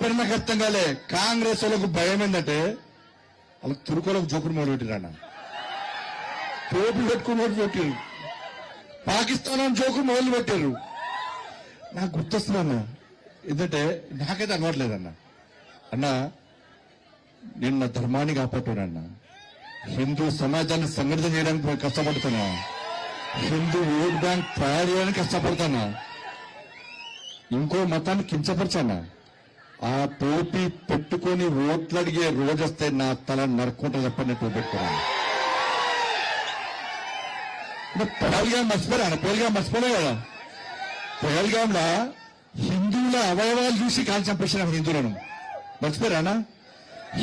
ఇప్పటి నాకు అర్థం కాలే. కాంగ్రెస్ వాళ్ళకు భయం ఏంటంటే వాళ్ళకి తురుకోలకు జోకుడు మొదలు పెట్టిరన్న, టోపులు పెట్టుకుని మొదలు పెట్టారు, పాకిస్తాన్ జోకుడు మొదలు పెట్టారు. నాకు గుర్తొస్తున్నా ఎందుకంటే నాకైతే అనవట్లేదన్న. అన్న నిన్న ధర్మాన్ని కాపాడుతున్నా, హిందూ సమాజాన్ని సంఘటితం చేయడానికి కష్టపడుతున్నా, హిందూ ఓట్ బ్యాంక్ తయారు చేయడానికి కష్టపడుతున్నా, ఇంకో మతాన్ని కించపరిచానా. ఆ టోపీ పెట్టుకుని ఓట్లు అడిగే రోజు వస్తే నా తల నరుక్కుంటా చెప్పని టోపీ పెట్టుకున్నాను. పహల్గాం మర్చిపోయాను, పహల్గాం మర్చిపోలే కదా. పహల్గాంలో హిందువుల అవయవాలు చూసి కాల్చి చంపేసిన హిందువులను మర్చిపోయానా?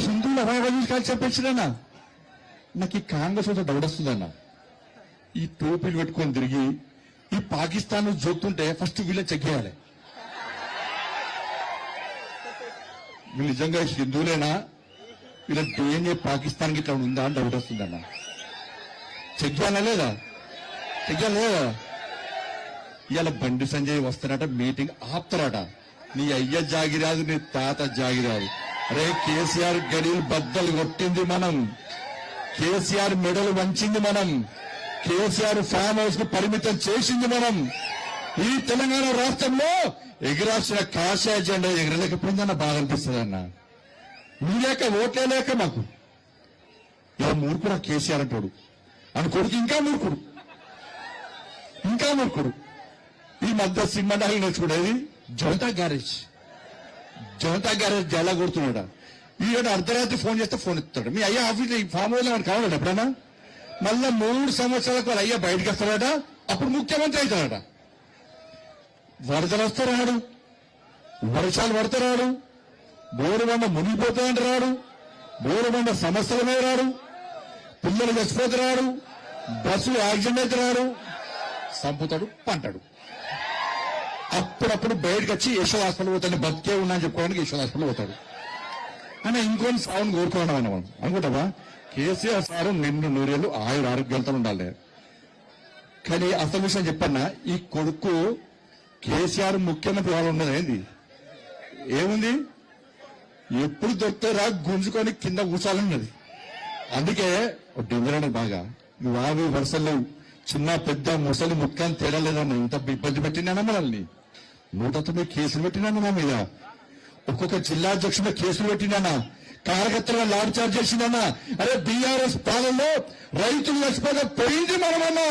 హిందువుల అవయవాలు చూసి కాల్చి చంపేసినా. నాకు ఈ కాంగ్రెస్ వద్ద డౌట్ వస్తుందన్న. ఈ టోపీలు పెట్టుకొని తిరిగి ఈ పాకిస్తాన్ జోక్తుంటే ఫస్ట్ వీళ్ళని చెక్ చేయాలి. వీళ్ళు నిజంగా హిందువులేనా, వీళ్ళ DNA పాకిస్తాన్ కి ఇట్లా ఉందా అని డౌట్ వస్తుందన్న. చెక్ చేయాలా లేదా? చెక్ చేయాలి లేదా? ఇవాళ బండి సంజయ్ వస్తారట, మీటింగ్ ఆపుతారట. నీ అయ్య జాగిరాదు, నీ తాత జాగిరాదు. అరే కేసీఆర్ గడిలు బద్దలు కొట్టింది మనం, కేసీఆర్ మెడలు వంచింది మనం, కేసీఆర్ ఫామ్ హౌస్ కు పరిమితం చేసింది మనం. ఈ తెలంగాణ రాష్ట్రంలో ఎగిరాల్సిన కాషాయ జెండా ఎగరలేకపోయిందన్న బాధ అనిపిస్తుంది అన్న. మీ లేక ఓట్లే లేక మాకు ఇలా మూర్ఖుడు కేసీఆర్ అంటాడు అని కొడుకు ఇంకా మూర్ఖుడు, ఇంకా మూర్ఖుడు. ఈ మధ్య సింహండాలు నేర్చుకునేది జనతా గ్యారేజ్ జలా కొడుతున్నాడు. ఈరోజు అర్ధరాత్రి ఫోన్ చేస్తే ఫోన్ ఎత్తాడు. మీ అయ్యా ఆఫీస్ ఫామ్ హౌస్ ఏమైనా కావాలండి ఎప్పుడైనా? మళ్ళా 3 సంవత్సరాలకు వాళ్ళ అయ్యా బయటకు వస్తాడట, అప్పుడు ముఖ్యమంత్రి అవుతాడట. వరదలు వస్తే రాడు, వర్షాలు పడితే రాడు, బోరుబండ మునిగిపోతాయంటే రాడు, బోరుబండ సమస్యల మీద రాడు, పిల్లలు చచ్చిపోతే రాడు, బస్సు యాక్సిడెంట్ అయితే రాడు, సంపుతాడు, పంటాడు. అప్పుడప్పుడు బయటకు వచ్చి యశోద హాస్పిటల్ పోతాడు, బతికే ఉన్నా అని చెప్పుకోవడానికి యశోద హాస్పిటల్ పోతాడు. అని ఇంకొని సాగును కోరుకోవడం మనం అనుకుంటావా? కేసీఆర్ సారు నిన్ను 100 ఏళ్ళు ఆరోగ్యాలతో ఉండాలి. కానీ అసలు విషయం చెప్పన్నా, ఈ కొడుకు కేసీఆర్ ముఖ్యమంత్రి వాళ్ళు ఉన్నది ఏంది? ఏముంది? ఎప్పుడు దొరుకుతారా గుంజుకొని కింద కూర్చోాలన్నది. అందుకే డేంజర్ బాగా వావి వరుసలు చిన్న పెద్ద ముసలి ముఖ్యాన్ని తేడా లేదన్న. ఇంత ఇబ్బంది పెట్టినానా మనల్ని? 109 కేసులు పెట్టినాను మా మీద, ఒక్కొక్క జిల్లా అధ్యక్షుడు కేసులు పెట్టినానా, కార్యకర్తలుగా లాడ్ చార్జ్ చేసిందన్నా. అరే బీఆర్ఎస్ పాలనలో రైతులు చచ్చిపోతే పోయింది మనమన్నా,